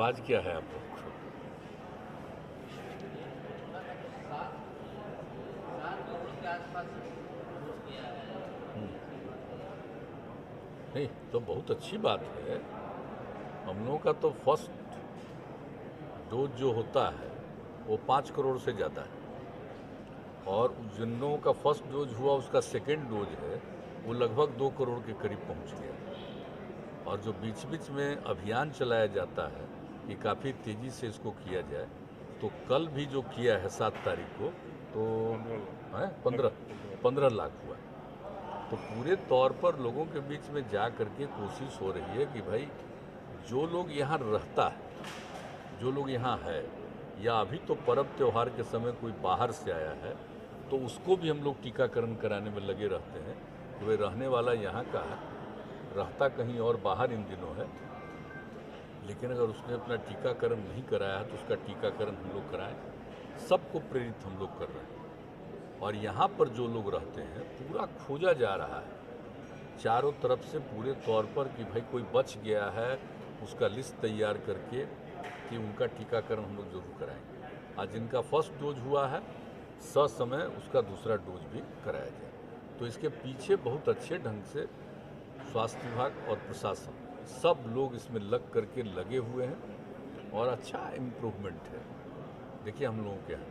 आवाज़ क्या है आप लोग? नहीं तो बहुत अच्छी बात है। हम लोगों का तो फर्स्ट डोज जो होता है वो 5 करोड़ से ज़्यादा है, और जिन लोगों का फर्स्ट डोज हुआ उसका सेकेंड डोज है वो लगभग 2 करोड़ के करीब पहुंच गया। और जो बीच बीच में अभियान चलाया जाता है कि काफ़ी तेज़ी से इसको किया जाए, तो कल भी जो किया है 7 तारीख को, तो है 15 लाख हुआ। तो पूरे तौर पर लोगों के बीच में जा करके कोशिश हो रही है कि भाई जो लोग यहाँ रहता है, जो लोग यहाँ है, या अभी तो पर्व त्यौहार के समय कोई बाहर से आया है तो उसको भी हम लोग टीकाकरण कराने में लगे रहते हैं कि भाई रहने वाला यहाँ का है, रहता कहीं और बाहर इन दिनों है, लेकिन अगर उसने अपना टीकाकरण नहीं कराया है तो उसका टीकाकरण हम लोग कराएं। सबको प्रेरित हम लोग कर रहे हैं। और यहाँ पर जो लोग रहते हैं पूरा खोजा जा रहा है चारों तरफ से पूरे तौर पर कि भाई कोई बच गया है, उसका लिस्ट तैयार करके कि उनका टीकाकरण हम लोग जरूर कराएंगे। आज जिनका फर्स्ट डोज हुआ है ससमय उसका दूसरा डोज भी कराया जाए। तो इसके पीछे बहुत अच्छे ढंग से स्वास्थ्य विभाग और प्रशासन सब लोग इसमें लग करके लगे हुए हैं और अच्छा इम्प्रूवमेंट है। देखिए हम लोगों के यहाँ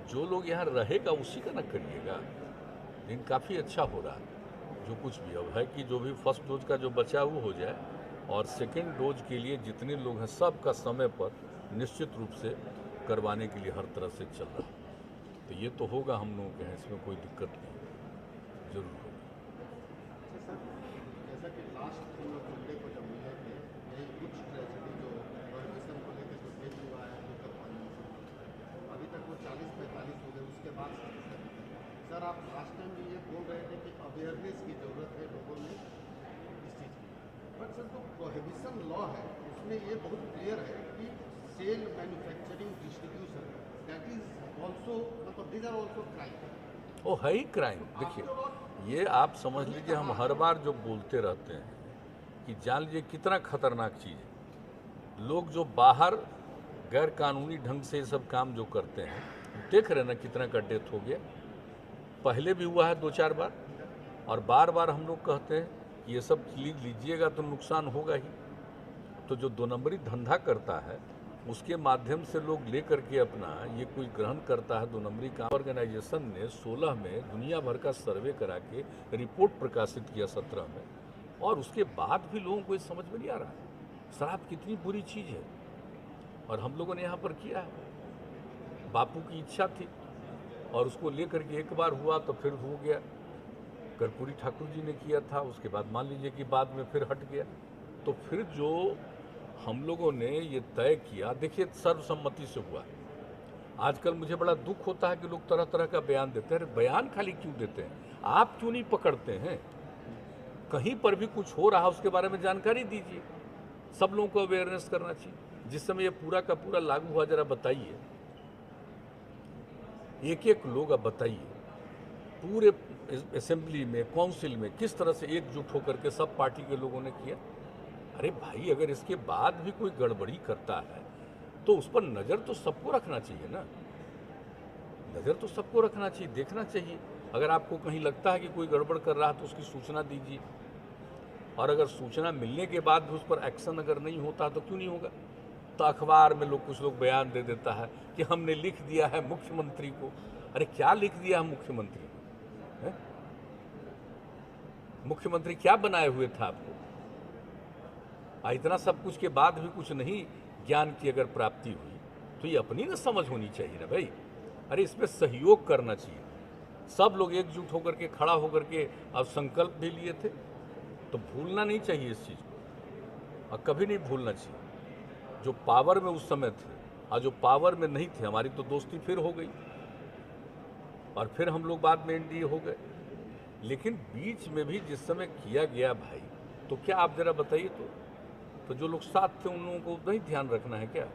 जो लोग यहाँ रहेगा उसी का ना करिएगा, लेकिन काफ़ी अच्छा हो रहा है। जो कुछ भी अब है कि जो भी फर्स्ट डोज का जो बचा वो हो जाए, और सेकेंड डोज के लिए जितने लोग हैं सबका समय पर निश्चित रूप से करवाने के लिए हर तरह से चल रहा है। तो ये तो होगा हम लोगों के हैं, इसमें कोई दिक्कत नहीं, जरूर होगा। जैसा कि लास्ट संडे को जब मिले थे, यही कुछ ट्रेजेडी जो प्रोहिबिशन को लेकर जो केस हुआ है अभी तक वो 40-45 हो गए, उसके बाद सर आप लास्ट टाइम भी ये बोल रहे थे कि अवेयरनेस की ज़रूरत है लोगों में इस चीज़ की, बट सर जो प्रोहिबिशन लॉ है उसमें ये बहुत क्लियर है कि sale, manufacturing, distribution that is also, मतलब दीज आर ऑल्सो क्राइम। वो है ही क्राइम। देखिए ये आप समझ लीजिए, हम हर बार जो बोलते रहते हैं कि जान लीजिए कितना खतरनाक चीज़ है। लोग जो बाहर गैर कानूनी ढंग से ये सब काम जो करते हैं, देख रहे ना कितना का डेथ हो गया, पहले भी हुआ है 2-4 बार, और बार बार हम लोग कहते हैं कि ये सब लीजिएगा तो नुकसान होगा ही। तो जो 2 नंबरी धंधा करता है उसके माध्यम से लोग ले करके अपना ये कोई ग्रहण करता है 2 नंबरी का। ऑर्गेनाइजेशन ने 16 में दुनिया भर का सर्वे करा के रिपोर्ट प्रकाशित किया 17 में, और उसके बाद भी लोगों को ये समझ में नहीं आ रहा है शराब कितनी बुरी चीज़ है। और हम लोगों ने यहाँ पर किया है, बापू की इच्छा थी और उसको लेकर के एक बार हुआ तो फिर हो गया। कर्पूरी ठाकुर जी ने किया था, उसके बाद मान लीजिए कि बाद में फिर हट गया। तो फिर जो हम लोगों ने ये तय किया, देखिए सर्वसम्मति से हुआ। आजकल मुझे बड़ा दुख होता है कि लोग तरह तरह का बयान देते हैं। अरे बयान खाली क्यों देते हैं, आप क्यों नहीं पकड़ते हैं? कहीं पर भी कुछ हो रहा है उसके बारे में जानकारी दीजिए, सब लोगों को अवेयरनेस करना चाहिए। जिस समय ये पूरा का पूरा लागू हुआ, जरा बताइए, एक एक लोग अब बताइए पूरे असेंबली में, काउंसिल में किस तरह से एकजुट होकर के सब पार्टी के लोगों ने किया। अरे भाई अगर इसके बाद भी कोई गड़बड़ी करता है तो उस पर नज़र तो सबको रखना चाहिए ना, नज़र तो सबको रखना चाहिए, देखना चाहिए। अगर आपको कहीं लगता है कि कोई गड़बड़ कर रहा है तो उसकी सूचना दीजिए, और अगर सूचना मिलने के बाद भी उस पर एक्शन अगर नहीं होता तो क्यों नहीं होगा? तो अखबार में कुछ लोग बयान दे देता है कि हमने लिख दिया है मुख्यमंत्री को। अरे क्या लिख दिया है मुख्यमंत्री को? मुख्यमंत्री क्या बनाए हुए था आपको? इतना सब कुछ के बाद भी कुछ नहीं ज्ञान की अगर प्राप्ति हुई तो ये अपनी ना समझ होनी चाहिए ना भाई। अरे इसमें सहयोग करना चाहिए, सब लोग एकजुट होकर के खड़ा होकर के अब संकल्प भी लिए थे, तो भूलना नहीं चाहिए इस चीज़ को, और कभी नहीं भूलना चाहिए। जो पावर में उस समय थे और जो पावर में नहीं थे, हमारी तो दोस्ती फिर हो गई और फिर हम लोग बाद में एनडीए हो गए। लेकिन बीच में भी जिस समय किया गया भाई, तो क्या आप जरा बताइए, तो जो लोग साथ थे उन लोगों को नहीं ध्यान रखना है क्या?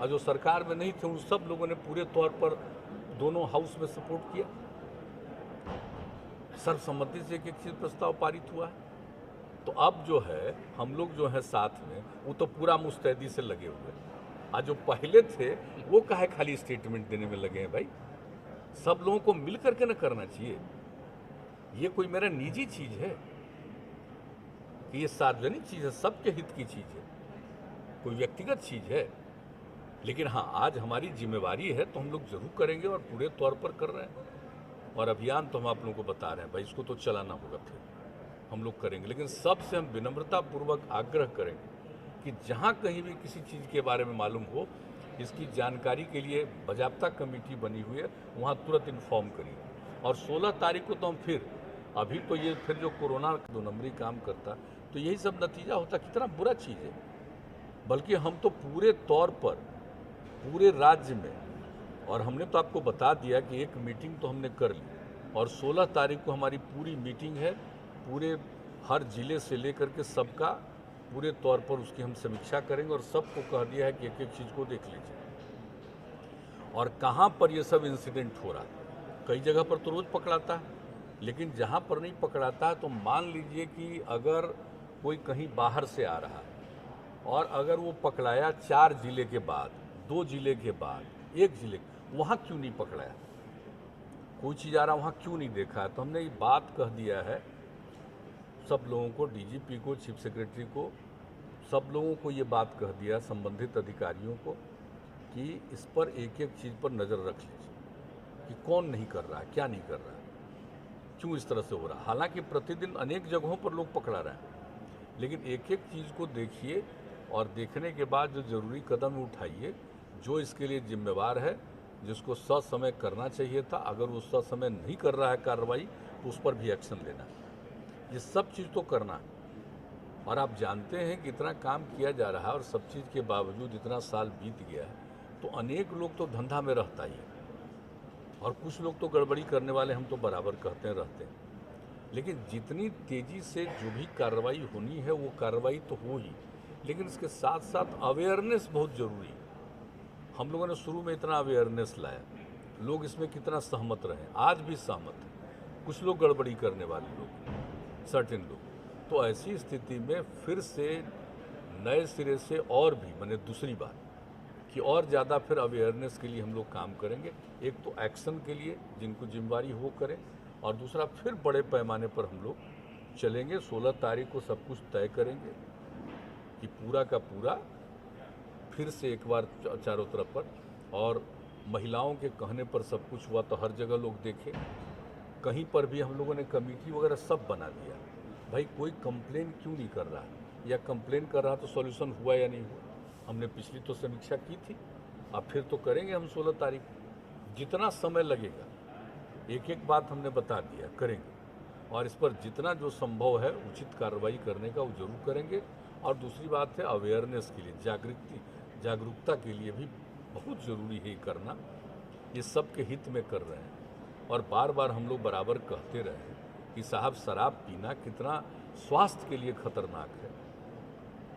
और जो सरकार में नहीं थे उन सब लोगों ने पूरे तौर पर दोनों हाउस में सपोर्ट किया, सर्वसम्मति से एक एक चीज प्रस्ताव पारित हुआ है। तो अब जो है हम लोग जो है साथ में वो तो पूरा मुस्तैदी से लगे हुए हैं। आज जो पहले थे वो काहे खाली स्टेटमेंट देने में लगे हैं भाई। सब लोगों को मिल करके ना करना चाहिए। ये कोई मेरा निजी चीज है कि ये सार्वजनिक चीज है, सबके हित की चीज है, कोई व्यक्तिगत चीज है। लेकिन हाँ, आज हमारी जिम्मेवारी है तो हम लोग जरूर करेंगे और पूरे तौर पर कर रहे हैं। और अभियान तो हम आप लोगों को बता रहे हैं भाई, इसको तो चलाना होगा, फिर हम लोग करेंगे। लेकिन सबसे हम विनम्रतापूर्वक आग्रह करेंगे कि जहाँ कहीं भी किसी चीज़ के बारे में मालूम हो, इसकी जानकारी के लिए बाजाबता कमेटी बनी हुई है, वहाँ तुरंत इन्फॉर्म करिए। और 16 तारीख को तो हम फिर, अभी तो ये फिर जो कोरोना 2 नंबरी काम करता तो यही सब नतीजा होता। कितना बुरा चीज़ है। बल्कि हम तो पूरे तौर पर पूरे राज्य में, और हमने तो आपको बता दिया कि एक मीटिंग तो हमने कर ली और 16 तारीख को हमारी पूरी मीटिंग है। पूरे हर जिले से लेकर के सबका पूरे तौर पर उसकी हम समीक्षा करेंगे और सबको कह दिया है कि एक एक चीज़ को देख लीजिए और कहाँ पर ये सब इंसिडेंट हो रहा है। कई जगह पर तो रोज़ पकड़ाता है, लेकिन जहाँ पर नहीं पकड़ाता है तो मान लीजिए कि अगर कोई कहीं बाहर से आ रहा है और अगर वो पकड़ाया 4 जिले के बाद, 2 जिले के बाद, 1 जिले, वहाँ क्यों नहीं पकड़ाया? कोई चीज़ आ रहा वहाँ क्यों नहीं देखा है? तो हमने ये बात कह दिया है सब लोगों को, डीजीपी को, चीफ सेक्रेटरी को, सब लोगों को ये बात कह दिया, संबंधित अधिकारियों को, कि इस पर एक एक चीज़ पर नज़र रख लीजिए कि कौन नहीं कर रहा है, क्या नहीं कर रहा है, क्यों इस तरह से हो रहा है। हालांकि प्रतिदिन अनेक जगहों पर लोग पकड़ा रहे हैं, लेकिन एक एक चीज़ को देखिए और देखने के बाद जो ज़रूरी कदम उठाइए। जो इसके लिए जिम्मेवार है, जिसको ससमय करना चाहिए था, अगर वो ससमय नहीं कर रहा है कार्रवाई, तो उस पर भी एक्शन लेना है। ये सब चीज़ तो करना है। और आप जानते हैं कि इतना काम किया जा रहा है और सब चीज़ के बावजूद इतना साल बीत गया है, तो अनेक लोग तो धंधा में रहता ही है और कुछ लोग तो गड़बड़ी करने वाले, हम तो बराबर कहते हैं, रहते हैं। लेकिन जितनी तेज़ी से जो भी कार्रवाई होनी है वो कार्रवाई तो हो ही, लेकिन इसके साथ साथ अवेयरनेस बहुत ज़रूरी है। हम लोगों ने शुरू में इतना अवेयरनेस लाया, लोग इसमें कितना सहमत रहे, आज भी सहमत हैं। कुछ लोग गड़बड़ी करने वाले लोग, सर्टेन लोग, तो ऐसी स्थिति में फिर से नए सिरे से और भी, मैंने दूसरी बात कि और ज़्यादा फिर अवेयरनेस के लिए हम लोग काम करेंगे। एक तो एक्शन के लिए जिनको जिम्मेवारी हो करें, और दूसरा फिर बड़े पैमाने पर हम लोग चलेंगे। 16 तारीख को सब कुछ तय करेंगे कि पूरा का पूरा फिर से एक बार चारों तरफ पर, और महिलाओं के कहने पर सब कुछ हुआ तो हर जगह लोग देखें। कहीं पर भी हम लोगों ने कमेटी वगैरह सब बना दिया। भाई कोई कंप्लेन क्यों नहीं कर रहा है, या कंप्लेन कर रहा तो सॉल्यूशन हुआ या नहीं हुआ। हमने पिछली तो समीक्षा की थी, अब फिर तो करेंगे हम 16 तारीख को। जितना समय लगेगा एक एक बात हमने बता दिया, करेंगे। और इस पर जितना जो संभव है उचित कार्रवाई करने का वो जरूर करेंगे। और दूसरी बात है अवेयरनेस के लिए, जागरूकता के लिए भी बहुत ज़रूरी है करना। ये सबके हित में कर रहे हैं। और बार बार हम लोग बराबर कहते रहे हैं कि साहब शराब पीना कितना स्वास्थ्य के लिए खतरनाक है।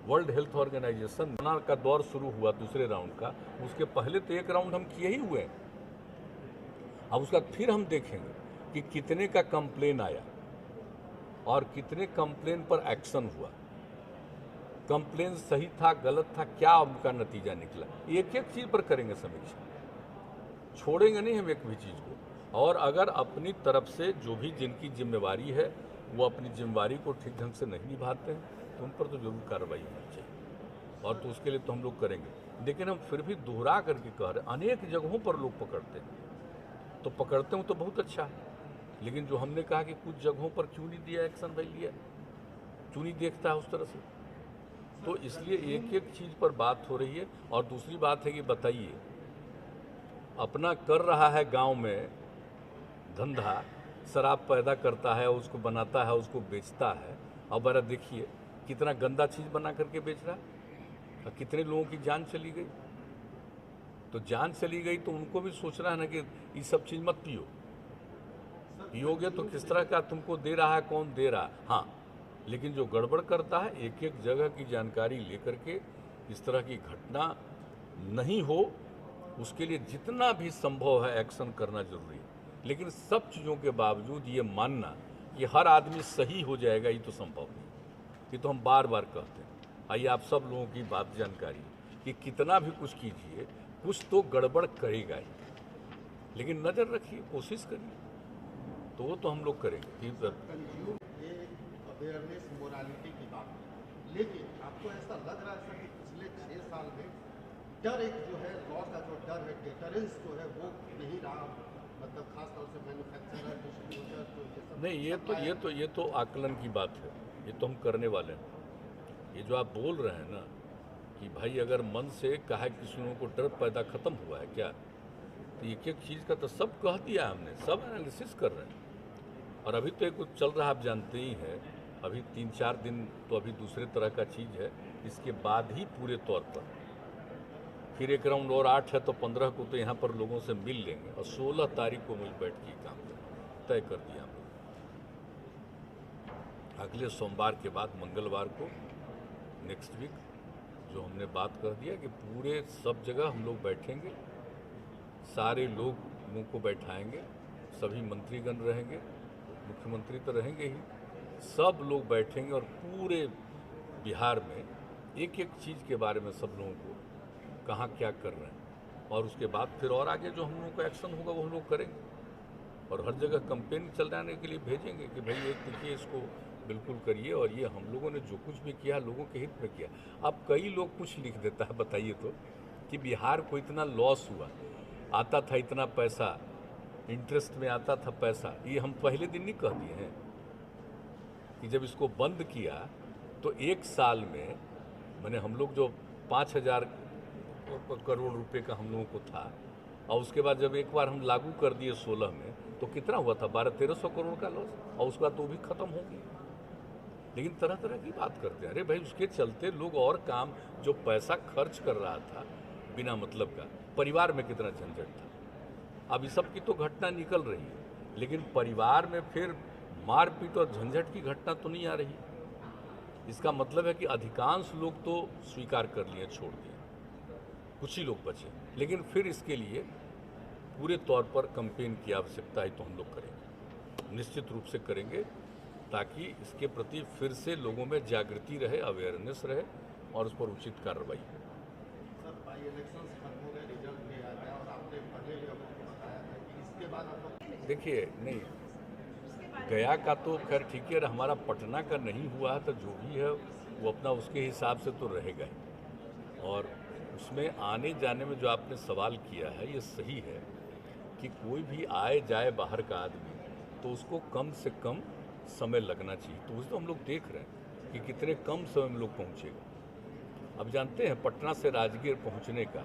वर्ल्ड हेल्थ ऑर्गेनाइजेशन का दौर शुरू हुआ दूसरे राउंड का, उसके पहले तो एक राउंड हम किए ही हुए हैं। अब उसका फिर हम देखेंगे कि कितने का कंप्लेन आया और कितने कंप्लेन पर एक्शन हुआ, कंप्लेन सही था गलत था, क्या उनका नतीजा निकला। एक एक चीज़ पर करेंगे समीक्षा, छोड़ेंगे नहीं हम एक भी चीज़ को। और अगर अपनी तरफ से जो भी जिनकी जिम्मेवारी है वो अपनी जिम्मेवारी को ठीक ढंग से नहीं निभाते हैं तो उन पर तो जरूर कार्रवाई होनी चाहिए, और तो उसके लिए तो हम लोग करेंगे। लेकिन हम फिर भी दोहरा करके कह रहे हैं, अनेक जगहों पर लोग पकड़ते हैं, तो पकड़ते हैं तो बहुत अच्छा है। लेकिन जो हमने कहा कि कुछ जगहों पर क्यों नहीं दिया एक्शन, भाई लिया क्यों नहीं देखता है उस तरह से। तो इसलिए एक एक चीज़ पर बात हो रही है। और दूसरी बात है कि बताइए, अपना कर रहा है गांव में धंधा, शराब पैदा करता है, उसको बनाता है, उसको बेचता है, अब बड़ा देखिए कितना गंदा चीज़ बना करके बेच रहा है और कितने लोगों की जान चली गई। तो जान चली गई तो उनको भी सोचना है ना कि ये सब चीज़ मत पियो, पियोगे तो किस तरह का तुमको दे रहा है, कौन दे रहा है। हाँ, लेकिन जो गड़बड़ करता है, एक एक जगह की जानकारी लेकर के इस तरह की घटना नहीं हो, उसके लिए जितना भी संभव है एक्शन करना जरूरी है। लेकिन सब चीज़ों के बावजूद ये मानना कि हर आदमी सही हो जाएगा, ये तो संभव नहीं। ये तो हम बार बार कहते हैं। आइए आप सब लोगों की बात जानकारी कि कितना भी कुछ कीजिए, कुछ तो गड़बड़ करेगा ही, लेकिन नज़र रखिए, कोशिश करिए, तो वो तो हम लोग करेंगे कि कंज्यूम ये अवेयरनेस मोरालिटी की बात है, लेकिन आपको ऐसा लग रहा है सर कि पिछले 6 साल में डर, एक जो है लॉ का जो डर है, डेटरेंस जो है वो नहीं रहा, मतलब खास तौर से मैन्युफैक्चरर, डिस्ट्रीब्यूटर जो ये सब नहीं, ये तो आकलन की बात है, ये तो हम करने वाले हैं। ये जो आप बोल रहे हैं ना कि भाई अगर मन से कहा किसी लोगों को डर पैदा खत्म हुआ है क्या, तो एक एक चीज़ का तो सब कह दिया हमने, सब एनालिसिस कर रहे हैं। और अभी तो एक कुछ चल रहा है, आप जानते ही हैं, अभी 3-4 दिन तो अभी दूसरे तरह का चीज़ है, इसके बाद ही पूरे तौर पर फिर एक राउंड और 8 है, तो 15 को तो यहाँ पर लोगों से मिल लेंगे और 16 तारीख को मुझ बैठ के काम तय कर दिया हमने। अगले सोमवार के बाद मंगलवार को नेक्स्ट वीक जो हमने बात कर दिया कि पूरे सब जगह हम लोग बैठेंगे, सारे लोगों को बैठाएंगे, सभी मंत्रीगण रहेंगे, मुख्यमंत्री तो रहेंगे ही, सब लोग बैठेंगे और पूरे बिहार में एक एक चीज़ के बारे में सब लोगों को कहाँ क्या कर रहे हैं, और उसके बाद फिर और आगे जो हम लोगों का एक्शन होगा वो हम लोग करेंगे। और हर जगह कंपेन चलाने के लिए भेजेंगे कि भाई एक देखिए, इसको बिल्कुल करिए, और ये हम लोगों ने जो कुछ भी किया लोगों के हित में किया। अब कई लोग कुछ लिख देता है, बताइए तो, कि बिहार को इतना लॉस हुआ, आता था इतना पैसा, इंटरेस्ट में आता था पैसा। ये हम पहले दिन नहीं कह दिए हैं कि जब इसको बंद किया तो एक साल में मैंने हम लोग जो 5,000 करोड़ रुपए का हम लोगों को था, और उसके बाद जब एक बार हम लागू कर दिए 16 में, तो कितना हुआ था, 1200-1300 करोड़ का लॉस, और उसके बाद तो भी खत्म हो गया। लेकिन तरह तरह की बात करते हैं, अरे भाई उसके चलते लोग और काम, जो पैसा खर्च कर रहा था बिना मतलब का, परिवार में कितना झंझट था। अब इस सब की तो घटना निकल रही है, लेकिन परिवार में फिर मारपीट और झंझट की घटना तो नहीं आ रही। इसका मतलब है कि अधिकांश लोग तो स्वीकार कर लिए, छोड़ दिए, कुछ ही लोग बचे। लेकिन फिर इसके लिए पूरे तौर पर कंपेन की आवश्यकता है, तो हम लोग करेंगे, निश्चित रूप से करेंगे, ताकि इसके प्रति फिर से लोगों में जागृति रहे, अवेयरनेस रहे, और उस पर उचित कार्रवाई। सर बाई इलेक्शंस खत्म हो गए, रिजल्ट भी आ गया, और आपने पहले भी हमको बताया था कि इसके बाद आप लोग देखिए, नहीं, गया का तो खैर ठीक है, हमारा पटना का नहीं हुआ है, तो जो भी है वो अपना उसके हिसाब से तो रहेगा ही। और उसमें आने जाने में जो आपने सवाल किया है, ये सही है कि कोई भी आए जाए बाहर का आदमी, तो उसको कम से कम समय लगना चाहिए। तो उस तो हम लोग देख रहे हैं कि कितने कम समय में लोग पहुँचेगा। अब जानते हैं पटना से राजगीर पहुँचने का,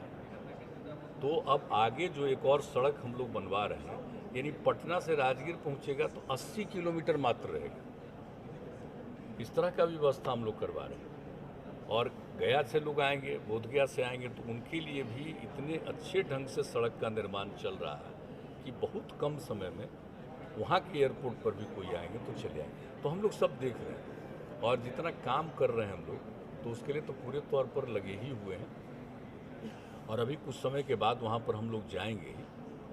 तो अब आगे जो एक और सड़क हम लोग बनवा रहे हैं, यानी पटना से राजगीर पहुँचेगा तो 80 किलोमीटर मात्र रहेगा। इस तरह का व्यवस्था हम लोग करवा रहे हैं। और गया से लोग आएंगे, बोधगया से आएंगे, तो उनके लिए भी इतने अच्छे ढंग से सड़क का निर्माण चल रहा है कि बहुत कम समय में वहाँ के एयरपोर्ट पर भी कोई आएंगे तो चले आएंगे। तो हम लोग सब देख रहे हैं, और जितना काम कर रहे हैं हम लोग, तो उसके लिए तो पूरे तौर पर लगे ही हुए हैं। और अभी कुछ समय के बाद वहाँ पर हम लोग जाएंगे ही,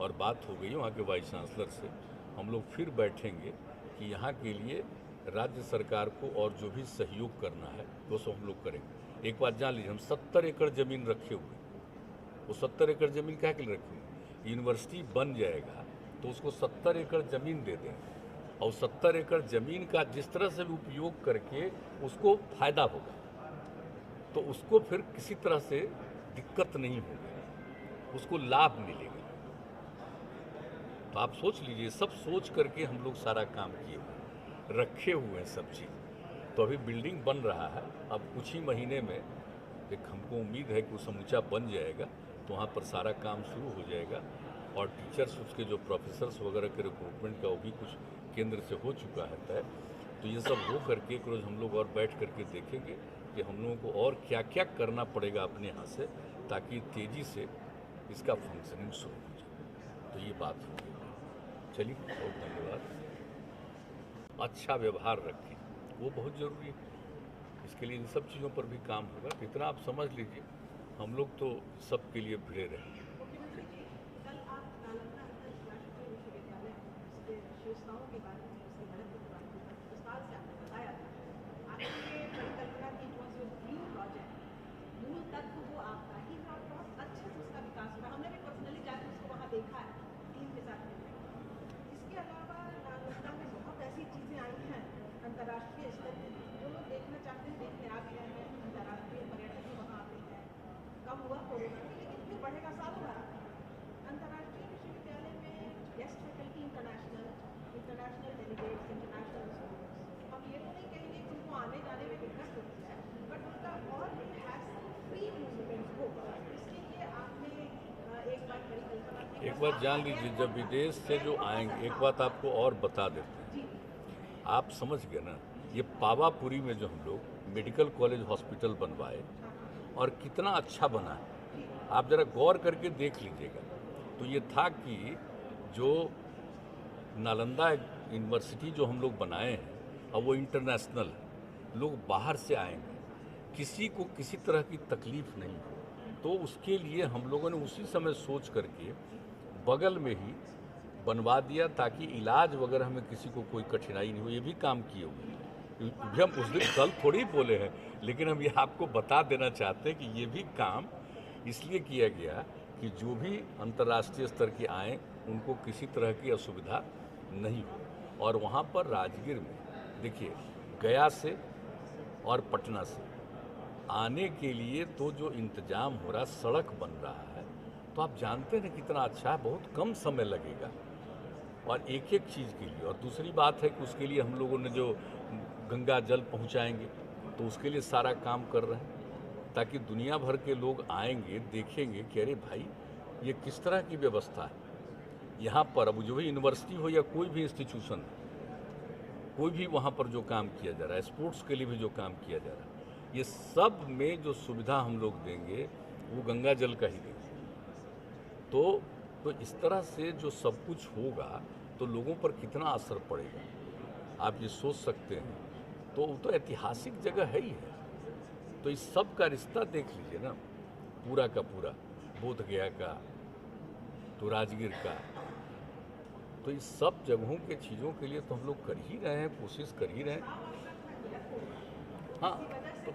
और बात हो गई वहाँ के वाइस चांसलर से, हम लोग फिर बैठेंगे कि यहाँ के लिए राज्य सरकार को और जो भी सहयोग करना है वो सब हम लोग करेंगे। एक बात जान लीजिए, हम 70 एकड़ ज़मीन रखे हुए हैं। वो 70 एकड़ ज़मीन क्या के लिए रखे हुए? यूनिवर्सिटी बन जाएगा तो उसको 70 एकड़ ज़मीन दे देंगे, और 70 एकड़ ज़मीन का जिस तरह से भी उपयोग करके उसको फ़ायदा होगा, तो उसको फिर किसी तरह से दिक्कत नहीं होगी, उसको लाभ मिलेगा। तो आप सोच लीजिए, सब सोच करके हम लोग सारा काम किए, रखे हुए हैं सब चीज़। तो अभी बिल्डिंग बन रहा है, अब कुछ ही महीने में एक हमको उम्मीद है कि वो समूचा बन जाएगा, तो वहाँ पर सारा काम शुरू हो जाएगा। और टीचर्स, उसके जो प्रोफेसर्स वगैरह के रिक्रूटमेंट का वो भी कुछ केंद्र से हो चुका है तय। तो ये सब हो करके एक रोज़ हम लोग और बैठ करके देखेंगे कि हम लोगों को और क्या क्या करना पड़ेगा अपने यहाँ से, ताकि तेज़ी से इसका फंक्शनिंग शुरू हो जाए। तो ये बात होगी। चलिए, बहुत धन्यवाद। अच्छा व्यवहार रखें, वो बहुत ज़रूरी है। इसके लिए इन सब चीज़ों पर भी काम होगा। तो इतना आप समझ लीजिए, हम लोग तो सब के लिए भिड़े रहेंगे। कल आप नालंदा अंतर्राष्ट्रीय विश्वविद्यालय उसके विशेषताओं के बारे में, उसकी महत्व के बारे में विस्तार से आपने बताया था। आपके अंतर्राष्ट्रीय स्तर पे जो लोग देखना चाहते हैं देखने आ गए हैं, अंतर्राष्ट्रीय पर्यटक भी वहाँ आते हैं। कम हुआ कोरोना में, लेकिन फिर बढ़ेगा, सालों भर आता है। अंतर्राष्ट्रीय विश्वविद्यालय में guest faculty international delegates, international students, हम ये तो नहीं कहेंगे कि उनको आने जाने में दिक्कत होती है, बट उनका और भी हैसल फ्री मूवमेंट हो, इसके लिए आपने एक बात बड़ी कल्पना की। एक बात जान लीजिए, जब विदेश से जो आएंगे, एक बात आपको और बता देते हैं, जी आप समझ गए ना, ये पावापुरी में जो हम लोग मेडिकल कॉलेज हॉस्पिटल बनवाए और कितना अच्छा बना है, आप ज़रा गौर करके देख लीजिएगा। तो ये था कि जो नालंदा यूनिवर्सिटी जो हम लोग बनाए हैं, अब वो इंटरनेशनल है, लोग बाहर से आएंगे, किसी को किसी तरह की तकलीफ नहीं हो, तो उसके लिए हम लोगों ने उसी समय सोच करके बगल में ही बनवा दिया, ताकि इलाज वगैरह में किसी को कोई कठिनाई नहीं हो। ये भी काम किए हुए हैं, भी हम उस दिन कल थोड़ी बोले हैं, लेकिन हम ये आपको बता देना चाहते हैं कि ये भी काम इसलिए किया गया कि जो भी अंतर्राष्ट्रीय स्तर के आएँ उनको किसी तरह की असुविधा नहीं हो। और वहाँ पर राजगीर में देखिए, गया से और पटना से आने के लिए तो जो इंतजाम हो रहा, सड़क बन रहा है, तो आप जानते हैं कितना अच्छा है, बहुत कम समय लगेगा और एक एक चीज़ के लिए। और दूसरी बात है कि उसके लिए हम लोगों ने जो गंगा जल पहुंचाएंगे, तो उसके लिए सारा काम कर रहे हैं, ताकि दुनिया भर के लोग आएंगे, देखेंगे कि अरे भाई ये किस तरह की व्यवस्था है यहाँ पर। अब जो भी यूनिवर्सिटी हो या कोई भी इंस्टीट्यूशन, कोई भी वहाँ पर जो काम किया जा रहा है, स्पोर्ट्स के लिए भी जो काम किया जा रहा है, ये सब में जो सुविधा हम लोग देंगे वो गंगा जल का ही देंगे। तो इस तरह से जो सब कुछ होगा तो लोगों पर कितना असर पड़ेगा, आप ये सोच सकते हैं। तो वो तो ऐतिहासिक जगह है ही है, तो इस सब का रिश्ता देख लीजिए ना, पूरा का पूरा, बोध गया का, तो राजगीर का, तो इस सब जगहों के चीज़ों के लिए तो हम लोग कर ही रहे हैं, कोशिश कर ही रहे हैं। हाँ, तो